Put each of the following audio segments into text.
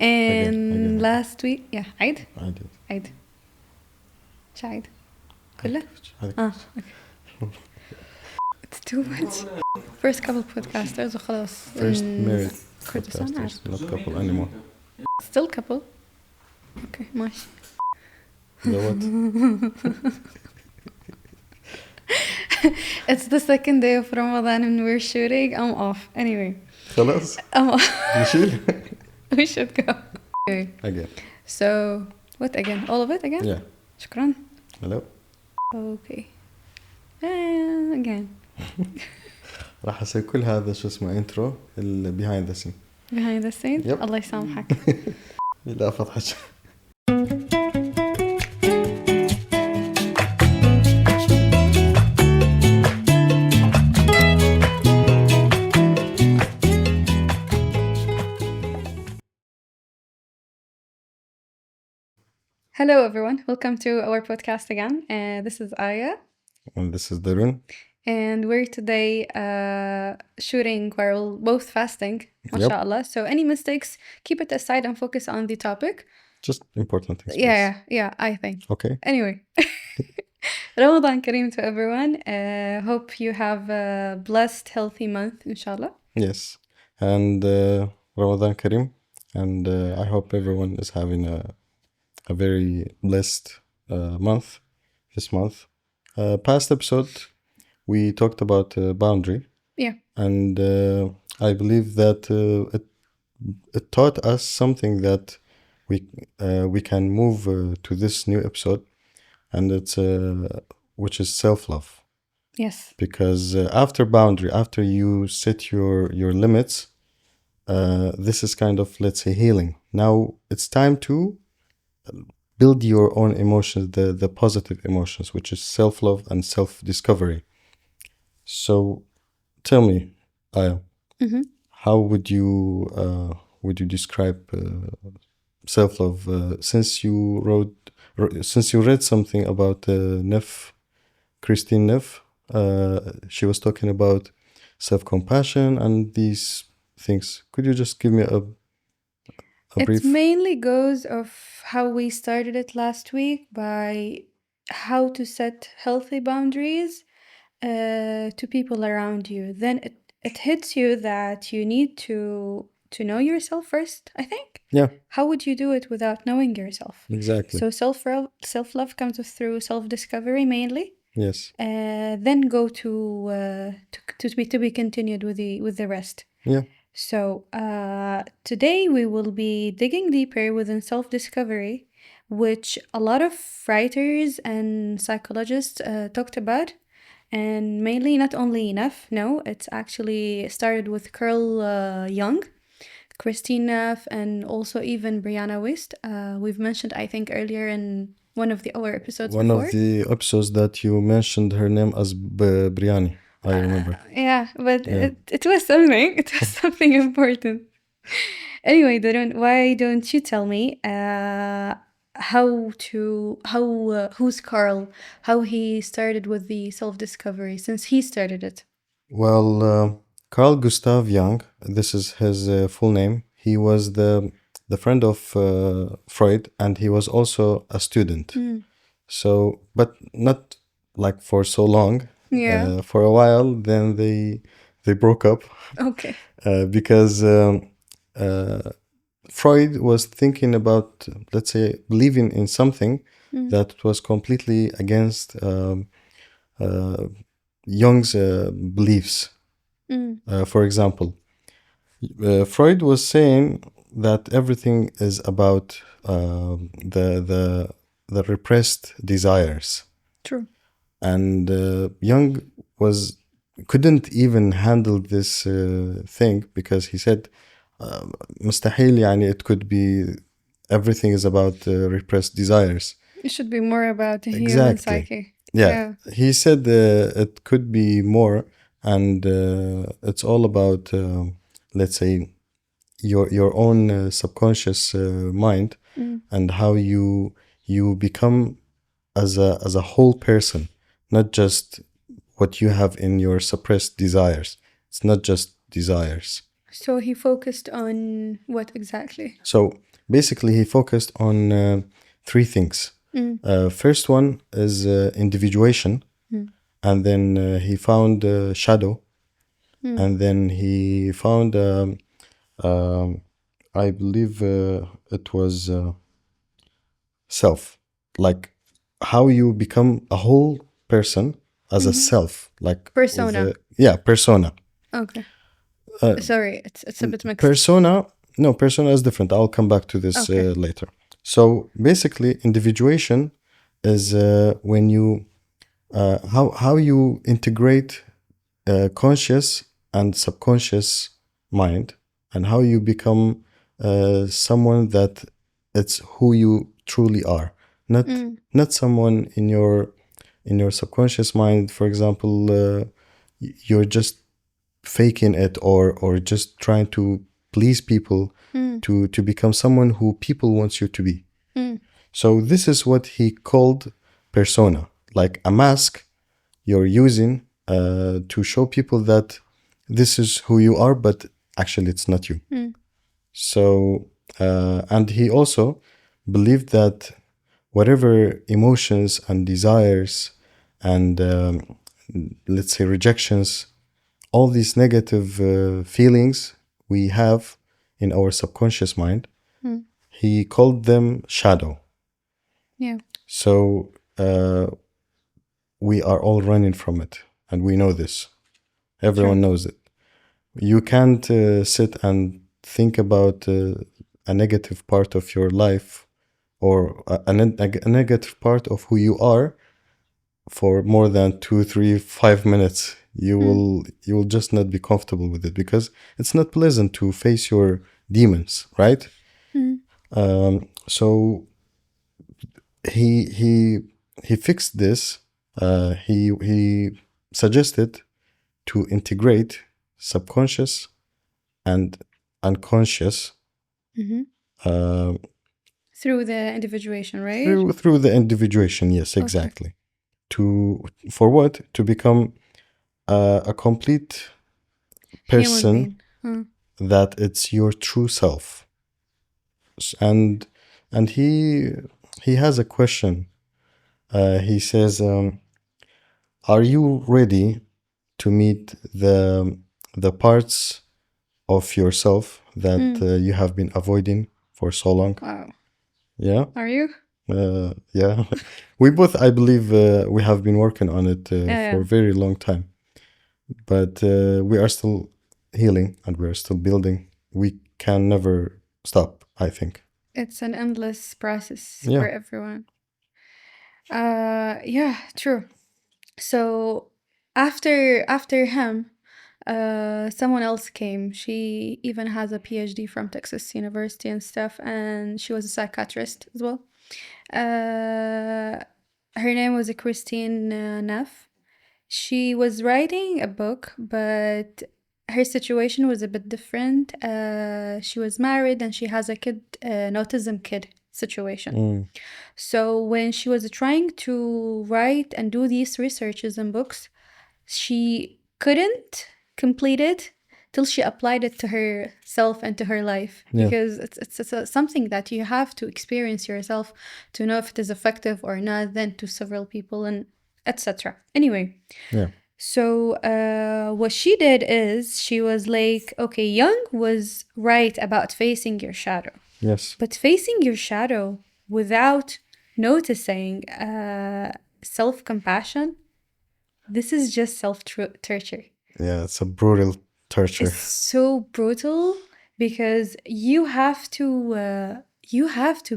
And last week عيد عيد مش عيد كله okay. It's too much. First couple podcasters وخلاص. First married Kurdistan podcasters, not couple anymore. Still couple. Okay, ماشي. The what? It's the second day of Ramadan and we're shooting. I'm off. Anyway. خلاص I'm off. نشيل. We should go. Anyway. Again. So, what again? All of it again? Yeah. شكرا. Hello. Okay. Again. راح أسوي كل هذا شو اسمه intro behind the scene. Behind the scenes. Yep. الله يسامحك. لا فضحك. Hello everyone, welcome to our podcast again. This is Aya. And this is Darun. And we're today shooting while both fasting, mashallah. So any mistakes, keep it aside and focus on the topic. Just important things. Yeah, I think. Okay. Anyway, Ramadan Kareem to everyone. Hope you have a blessed, healthy month, inshallah. Yes. And Ramadan Kareem. And I hope everyone is having a very blessed month this month. Past episode, we talked about boundary. Yeah. And I believe that it taught us something that we can move to this new episode, and it's which is self-love. Yes. Because after boundary, after you set your limits, this is kind of, let's say, healing. Now it's time to build your own emotions, the positive emotions, which is self-love and self-discovery. So tell me, Aya, how would you describe self-love? Since you read something about Neff, Kristin Neff, she was talking about self-compassion and these things. Could you just give me a brief? It mainly goes of how we started it last week by how to set healthy boundaries to people around you. Then it hits you that you need to know yourself first, I think. Yeah. How would you do it without knowing yourself? Exactly. So self-love comes through self-discovery mainly. Yes. Then go to be continued with the rest. Yeah. So today we will be digging deeper within self-discovery, which a lot of writers and psychologists talked about, and mainly not only Neff, no, it's actually started with Carl Jung, Kristin Neff, and also even Brianna Wiest. We've mentioned, I think, earlier in one of our episodes One before. of the episodes that you mentioned her name as Brianna. I remember. Yeah, but it was something. It was something important. Anyway, Darun, why don't you tell me who's Carl? How he started with the self-discovery since he started it? Well, Carl Gustav Jung. This is his full name. He was the friend of Freud, and he was also a student. So, but not like for so long. Yeah. For a while, then they broke up. Okay. Because Freud was thinking about, let's say, believing in something that was completely against Jung's beliefs. For example, Freud was saying that everything is about the repressed desires. True. And Jung couldn't even handle this thing, because he said مستحيل يعني it could be everything is about repressed desires. It should be more about the human psyche. Yeah. He said it could be more, and it's all about let's say your own subconscious mind and how you become as a whole person, not just what you have in your suppressed desires. It's not just desires. So he focused on what exactly? So basically, he focused on three things. First one is individuation, and then he found shadow, and then he found, I believe it was self, like how you become a whole person as a self, like with Persona. persona. Okay. Sorry, it's a bit mixed. Persona, no, persona is different. I'll come back to this Okay. later. So basically, individuation is when you how you integrate conscious and subconscious mind, and how you become someone that it's who you truly are, not someone in your subconscious mind. For example, you're just faking it, or just trying to please people to become someone who people wants you to be. So this is what he called persona, like a mask you're using to show people that this is who you are, but actually it's not you. So and he also believed that whatever emotions and desires and let's say rejections, all these negative feelings we have in our subconscious mind, he called them shadow. Yeah. So we are all running from it, and we know this. Everyone knows it. You can't sit and think about a negative part of your life, or a negative part of who you are, for more than 2, 3, 5 minutes. You will just not be comfortable with it, because it's not pleasant to face your demons, right? So he fixed this. He suggested to integrate subconscious and unconscious uh, Through the individuation, right? through the individuation. Yes, exactly. To for what? To become a complete Human person, being. that it's your true self. And he has a question. He says, "Are you ready to meet the parts of yourself that you have been avoiding for so long?" Wow. Yeah. Are you? Yeah. We both, I believe, we have been working on it for a very long time, but we are still healing, and we are still building. We can never stop, I think. It's an endless process Yeah. for everyone. Yeah, true. So after him, someone else came. She even has a PhD from Texas University and stuff, and she was a psychiatrist as well. Her name was Kristin Neff. She was writing a book, but her situation was a bit different. She was married and she has a kid, an autism kid situation. So when she was trying to write and do these researches and books, she couldn't complete it till she applied it to herself and to her life, because it's something that you have to experience yourself to know if it is effective or not, then to several people and etc. Anyway, so what she did is she was like, okay, Jung was right about facing your shadow. Yes. But facing your shadow without noticing self-compassion, this is just self-torture. Yeah, it's a brutal torture. It's so brutal, because you have to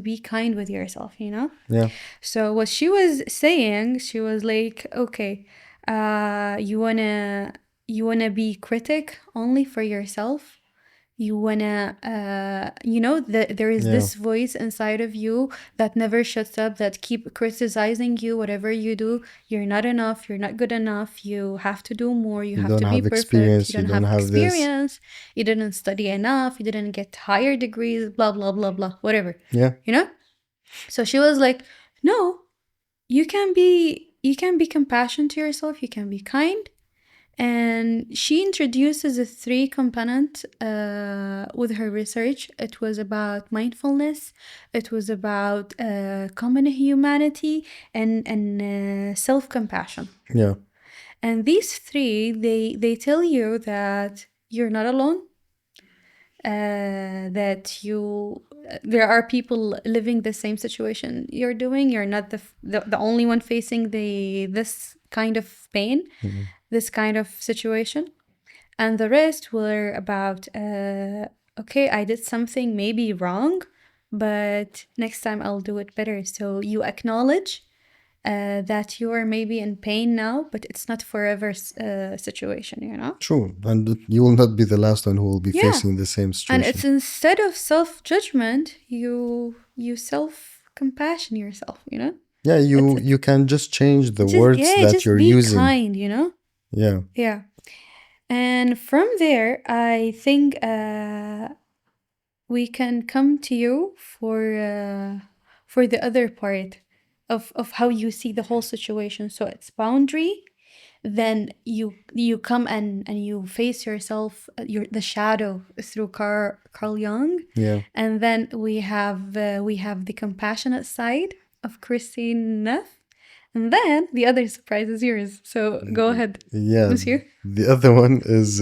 be kind with yourself, you know? Yeah. So what she was saying, she was like, okay, you wanna be critic only for yourself. You wanna, there is this voice inside of you that never shuts up, that keep criticizing you, whatever you do. You're not enough. You're not good enough. You have to do more. You have don't to be have perfect. experience, You you don't don't have have this. experience. You didn't study enough. You didn't get higher degrees, blah, blah, blah, blah, whatever. Yeah. You know? So she was like, no, you can be compassionate to yourself. You can be kind. And she introduces a three component with her research. It was about mindfulness, it was about common humanity, and self-compassion. Yeah. And these three, they tell you that you're not alone, that there are people living the same situation you're doing. You're not the only one facing this kind of pain, Mhm. this kind of situation. And the rest were about, okay, I did something maybe wrong, but next time I'll do it better. So you acknowledge that you are maybe in pain now, but it's not forever situation, you know? True. And you will not be the last one who will be Yeah. facing the same And it's situation. instead of self-judgment, you self-compassion yourself, you know? Yeah, It's you can just change the just, words yeah, that just you're be using. kind, you know? Yeah. Yeah. And from there, I think we can come to you for the other part of how you see the whole situation. So it's boundary. Then you come and you face yourself, the shadow through Carl Jung. Yeah. And then we have the compassionate side of Kristin Neff. And then the other surprise is yours. So go ahead, Yeah. Monsieur. The other one is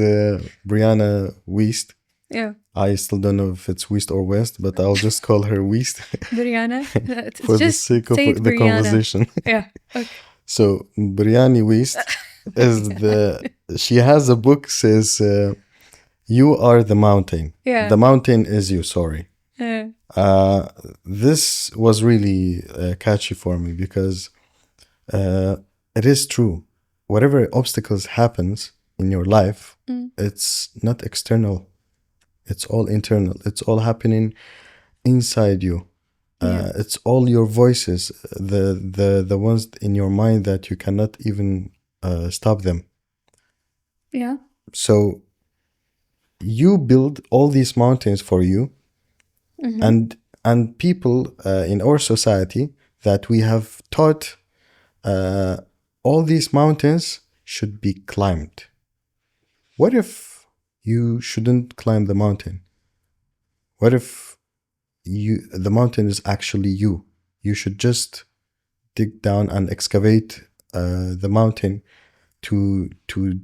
Brianna Wiest. Yeah, I still don't know if it's Wiest or West, but I'll just call her Wiest Brianna. It's for the just sake of say it, the Brianna. conversation. Yeah. Okay. So Brianna Wiest is she has a book says you are the mountain. Yeah. The mountain is you, sorry. Yeah. This was really catchy for me because it is true. Whatever obstacles happens in your life, it's not external. It's all internal. It's all happening inside you. Yeah. It's all your voices, the ones in your mind that you cannot even stop them. Yeah. So you build all these mountains for you, and people in our society that we have taught all these mountains should be climbed. What if you shouldn't climb the mountain? What if the mountain is actually you? You should just dig down and excavate the mountain to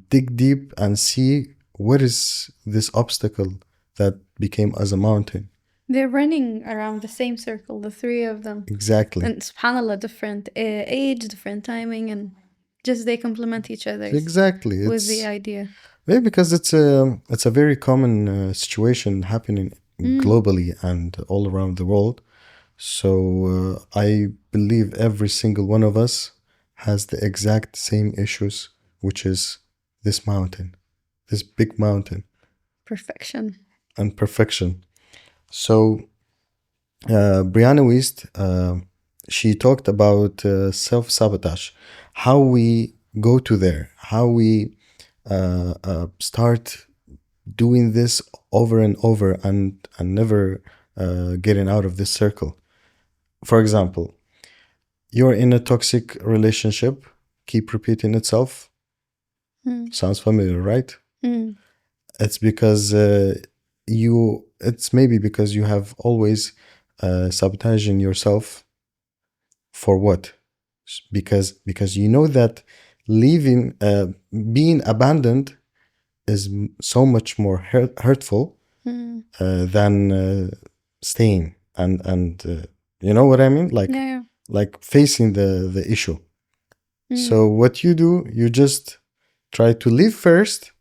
dig deep and see what is this obstacle that became as a mountain. They're running around the same circle, the three of them. Exactly. And subhanAllah, different age, different timing, and just they complement each other Exactly. with the idea. Maybe because it's a very common situation happening globally and all around the world. So I believe every single one of us has the exact same issues, which is this mountain, this big mountain, Perfection. and perfection. So Brianna Wiest, she talked about self-sabotage, how we go to there, how we start doing this over and over and never getting out of this circle. For example, you're in a toxic relationship, keep repeating itself. Sounds familiar, right? It's because it's maybe because you have always sabotaging yourself. For what? Because you know that leaving, being abandoned is so much more hurtful than staying and you know what I mean? Like facing the issue. So what you do, you just try to leave first,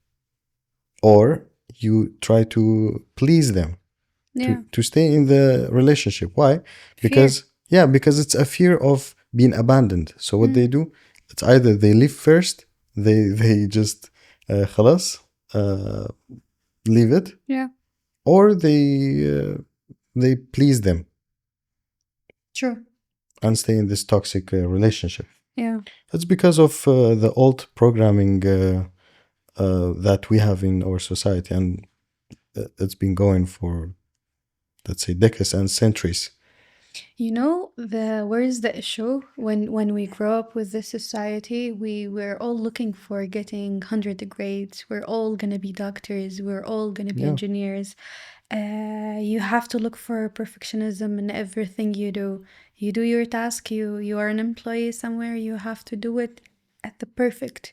or you try to please them to stay in the relationship. Why? Because it's a fear of being abandoned. So what they do, it's either they leave first, they just خلاص leave it, or they please them. True. And stay in this toxic relationship. Yeah. It's because of the old programming that we have in our society, and it's been going for, let's say, decades and centuries. You know, the where's the issue? When we grow up with this society, we're all looking for getting 100 grades. We're all gonna be doctors. We're all gonna be Yeah, engineers. You have to look for perfectionism in everything you do. You do your task. You are an employee somewhere. You have to do it at the perfect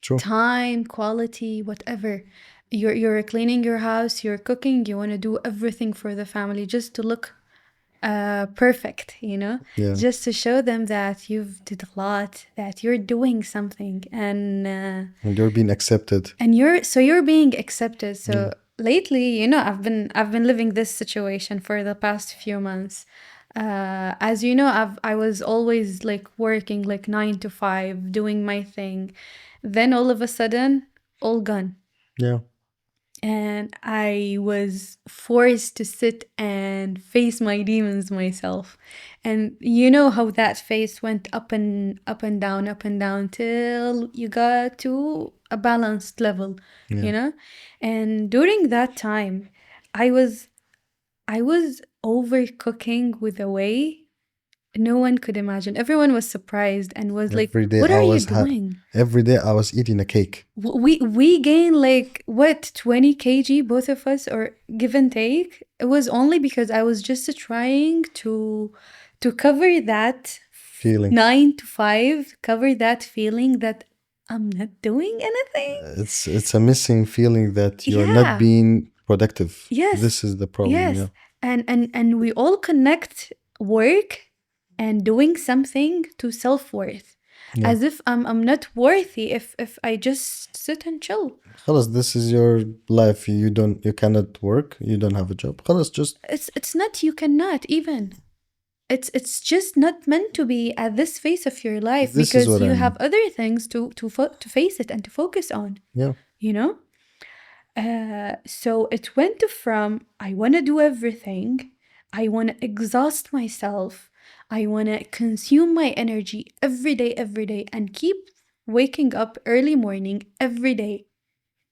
true. time, quality, whatever. You're cleaning your house. You're cooking. You want to do everything for the family just to look perfect, you know, Yeah, just to show them that you've did a lot, that you're doing something, and you're being accepted. and you're being accepted. Yeah, So lately, you know, I've been living this situation for the past few months. As you know, I was always like working like 9 to 5, doing my thing. Then all of a sudden, all gone, yeah, and I was forced to sit and face my demons myself. And you know how that face went up and down till you got to a balanced level, yeah. you know? And during that time, I was I was overcooking with a way no one could imagine. Everyone was surprised and was like, Every day "What I are you was doing?" every day I was eating a cake. We gained like what 20 kg both of us, or give and take. It was only because I was just trying to cover that Feeling 9 to 5, cover that feeling that I'm not doing anything. it's a missing feeling that you're not Yeah. being productive. Yes. This is the problem. Yeah, Yes. And we all connect work and doing something to self-worth, yeah. as if I'm not worthy if I just sit and chill. خلاص, this is your life. You cannot work. You don't have a job. خلاص, just It's not, you cannot even. It's just not meant to be at this phase of your life, this is because what you I have mean. other things to face it and to focus on, Yeah, you know? So it went from I want to do everything, I want to exhaust myself, I want to consume my energy every day, and keep waking up early morning every day,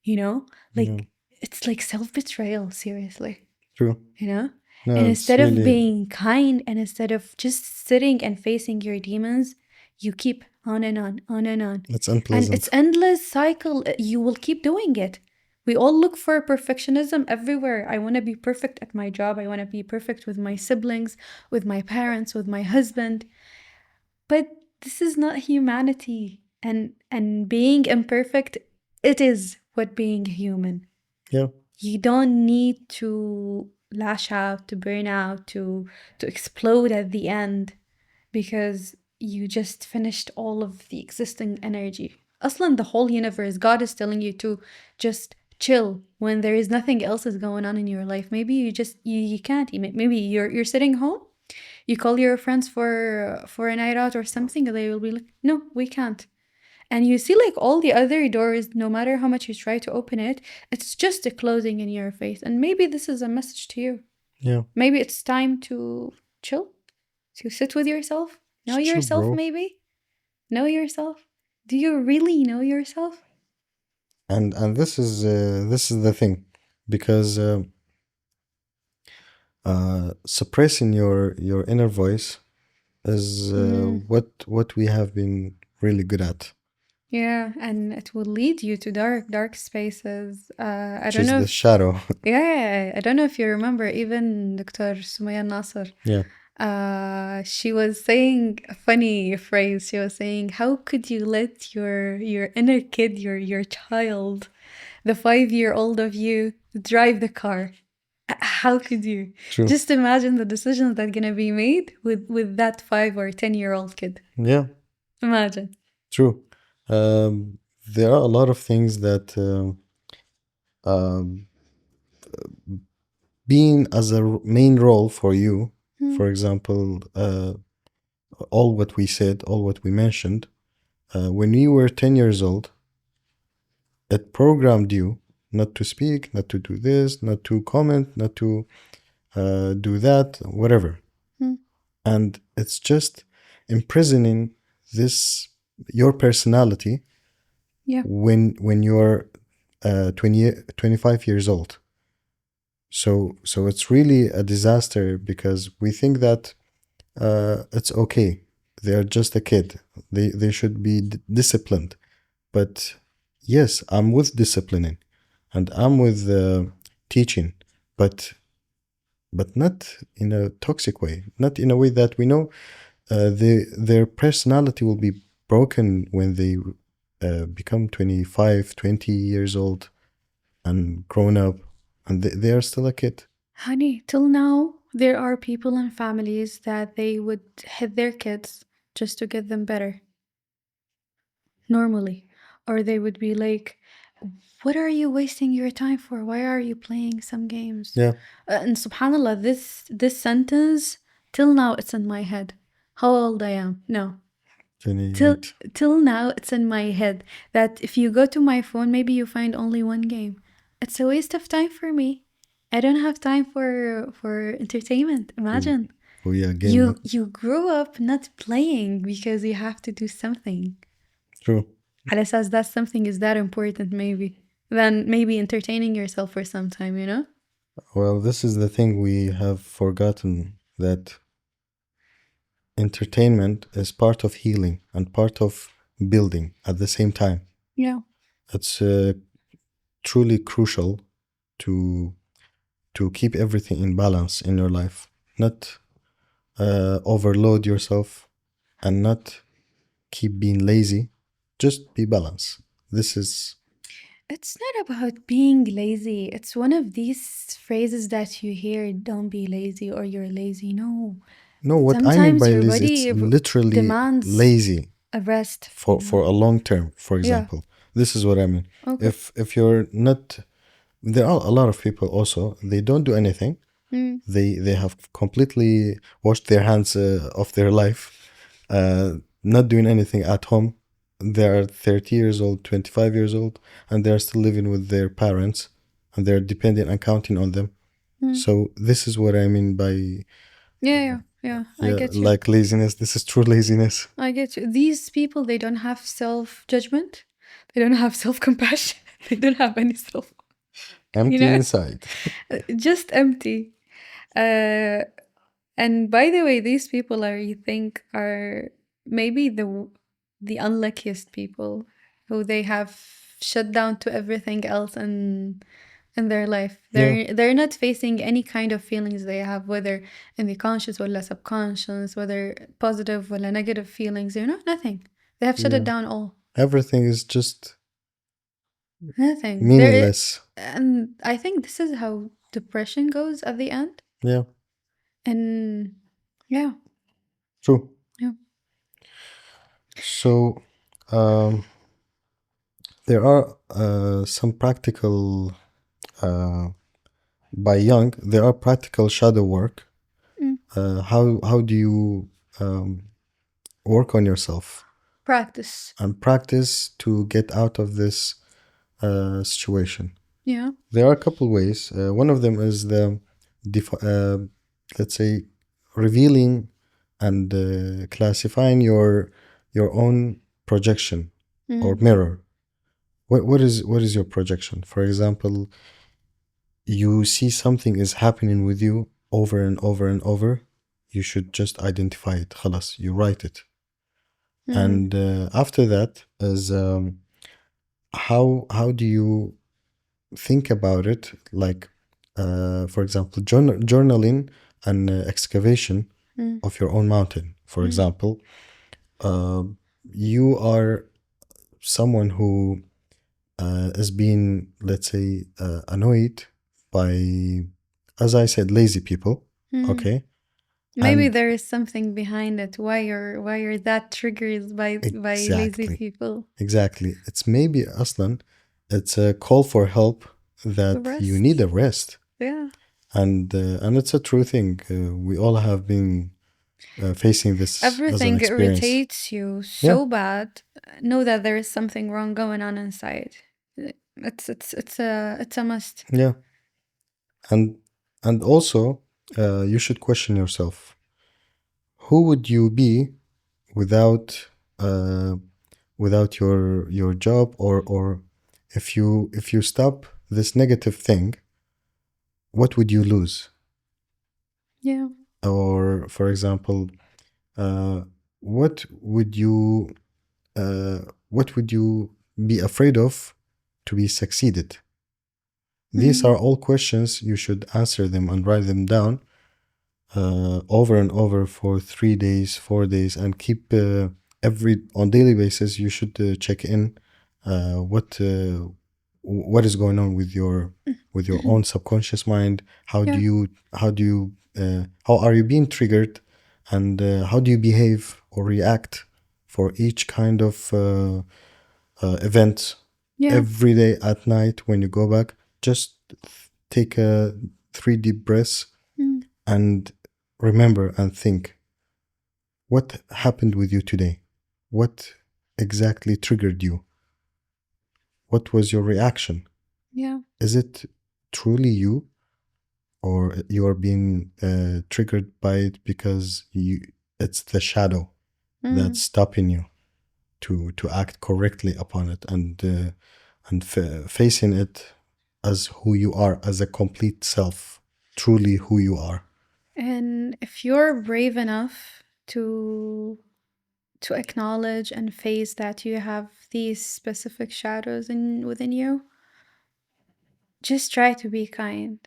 you know? yeah, Like, it's like self-betrayal, seriously, true. you know? And No, it's instead of really being kind and instead of just sitting and facing your demons, you keep on and on, on and on. it's And it's unpleasant. endless cycle. You will keep doing it. We all look for perfectionism everywhere. I want to be perfect at my job. I want to be perfect with my siblings, with my parents, with my husband. But this is not humanity. And being imperfect, it is what being human. Yeah, You don't need to lash out, to burn out, to explode at the end because you just finished all of the existing energy. Aslan, the whole universe, God is telling you to just chill when there is nothing else is going on in your life. Maybe you can't. Maybe you're sitting home. You call your friends for a night out or something, and they will be like, "No, we can't." And you see like all the other doors, no matter how much you try to open it, it's just a closing in your face. And maybe this is a message to you. yeah. Maybe it's time to chill, to sit with yourself, know It's true, yourself, bro. maybe. Know yourself. Do you really know yourself? And this is the thing, because suppressing your inner voice is Mm, what we have been really good at, yeah, and it will lead you to dark spaces. I which don't is know the if, shadow. yeah, I don't know if you remember, even Dr. Sumaya Nasser. Yeah, She was saying a funny phrase. She was saying, "How could you let your inner kid, your child, the 5-year-old of you, drive the car? How could you? true. Just imagine the decisions that gonna be made with that 5 or 10-year-old kid. Yeah, Imagine." true. There are a lot of things that um, being as a main role for you, Hmm. for example, all what we said, all what we mentioned, when you were 10 years old, it programmed you not to speak, not to do this, not to comment, not to do that, whatever. Hmm. And it's just imprisoning this your personality Yeah. when you're 20, 25 years old. So it's really a disaster, because we think that it's okay. They're just a kid. They should be disciplined. But yes, I'm with disciplining, and I'm with teaching, but not in a toxic way, not in a way that we know their personality will be broken when they become 25, 20 years old and grown up, and they are still a kid. Honey, till now, there are people and families that they would hit their kids just to get them better, normally. Or they would be like, what are you wasting your time for? Why are you playing some games? Yeah, And subhanAllah, this sentence, till now, it's in my head. How old I am? No. Till 28. till now it's in my head that if you go to my phone, maybe you find only one game. It's a waste of time for me. I don't have time for entertainment. Oh, Imagine. oh yeah, You gaming. you grew up not playing because you have to do something. True. Ala says that something is that important maybe. Then maybe entertaining yourself for some time, you know? Well, this is the thing we have forgotten, that entertainment is part of healing and part of building at the same time. Yeah. It's truly crucial to keep everything in balance in your life, not overload yourself, and not keep being lazy. Just be balanced. This is It's not about being lazy. It's one of these phrases that you hear, don't be lazy or you're lazy. No. no. What I mean Sometimes by your lazy, it's body literally demands lazy a rest, you for know? a long term. For Yeah. example, this is what I mean. Okay. If you're not, there are a lot of people also. They don't do anything. Mm, They have completely washed their hands of their life, not doing anything at home. They are 30 years old, 25 years old, and they are still living with their parents, and they're dependent and counting on them. mm. So this is what I mean by, Yeah, yeah, yeah. I yeah, get you. like laziness. This is true laziness. I get you. These people, they don't have self judgment. They don't have self compassion. They don't have any self, you Empty know, inside. just empty. Uh, and by the way, these people are, you think, are maybe the unluckiest people who they have shut down to everything else in their life. Yeah, They're not facing any kind of feelings they have, whether in the conscious or subconscious, whether positive or negative feelings, nothing. They have shut it yeah. down all. Everything is just Nothing. There meaningless. and I think this is how depression goes at the end. Yeah, And yeah, true. yeah. So, um, there are some practical, uh, by Jung, there are practical shadow work. Mm. How do you work on yourself Practice. and practice to get out of this situation? Yeah. There are a couple ways. One of them is the, let's say, revealing and classifying your own projection or Mm. mirror. What is your projection? For example, you see something is happening with you over and over and over. You should just identify it. خلاص, you write it. Mm. And after that is how do you think about it? Like, for example, journaling and excavation Mm. of your own mountain. For Mm. example, uh, you are someone who is being, let's say, annoyed by, as I said, lazy people. Mm. Okay, Maybe and there is something behind it. Why you're that triggered by lazy exactly, people. exactly. It's maybe aslan. It's a call for help The that you need rest. a rest, Yeah. and it's a true thing. We all have been facing this as an Everything experience. irritates you Yeah, so bad. Know that there is something wrong going on inside. It's a must. yeah, and also you should question yourself. Who would you be without uh, your job, or if you stop this negative thing, what would you lose? Yeah. Or for example, what would you what would you be afraid of to be succeeded? These are all questions. You should answer them and write them down over and over for 3 days, 4 days, and keep on daily basis. You should check in what is going on with your own subconscious mind. How do Yeah. you how are you being triggered, and how do you behave or react for each kind of event Yeah. every day at night when you go back. Just take a 3 deep breaths and remember and think, what happened with you today? What exactly triggered you? What was your reaction? Yeah. Is it truly you, or you are being triggered by it because it's the shadow that's stopping you to act correctly upon it, and facing it as who you are, as a complete self, truly who you are. And if you're brave enough to acknowledge and face that you have these specific shadows within you, just try to be kind.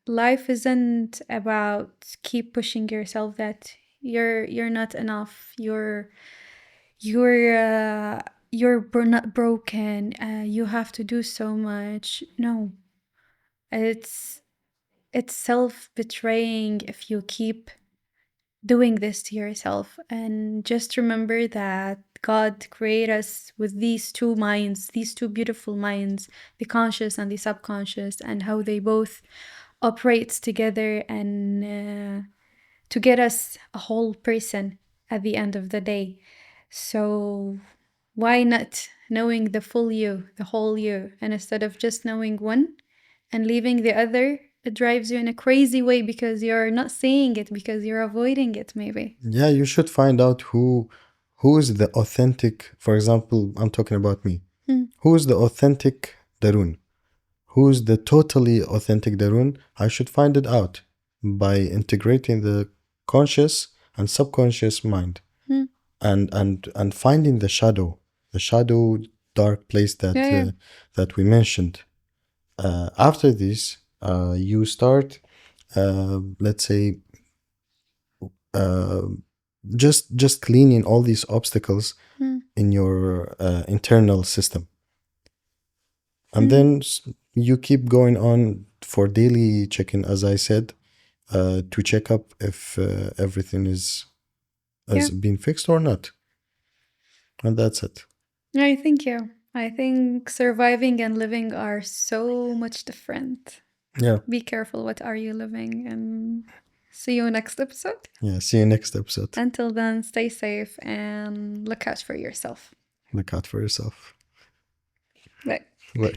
Life isn't about keep pushing yourself that you're not enough. You're not broken. You have to do so much. No, it's it's self betraying if you keep doing this to yourself. And just remember that God created us with these two minds, these two beautiful minds, the conscious and the subconscious, and how they both operate together and to get us a whole person at the end of the day. So why not knowing the full you, the whole you, and instead of just knowing one and leaving the other, it drives you in a crazy way because you're not seeing it, because you're avoiding it, maybe. Yeah, you should find out who is the authentic. For example, I'm talking about me. Who is the authentic Darun? Who is the totally authentic Darun? I should find it out by integrating the conscious and subconscious mind, and finding the shadow dark place that Yeah, yeah. that we mentioned. After this, you start, let's say, uh, just cleaning all these obstacles in your internal system, and then you keep going on for daily check-in, as I said, to check up if everything is Yeah. has been fixed or not, and that's it. I think, yeah. I think surviving and living are so much different. Yeah, Be careful what are you living, and see you next episode. yeah. See you next episode. Until then, stay safe and look out for yourself. Look out for yourself. Bye. Bye.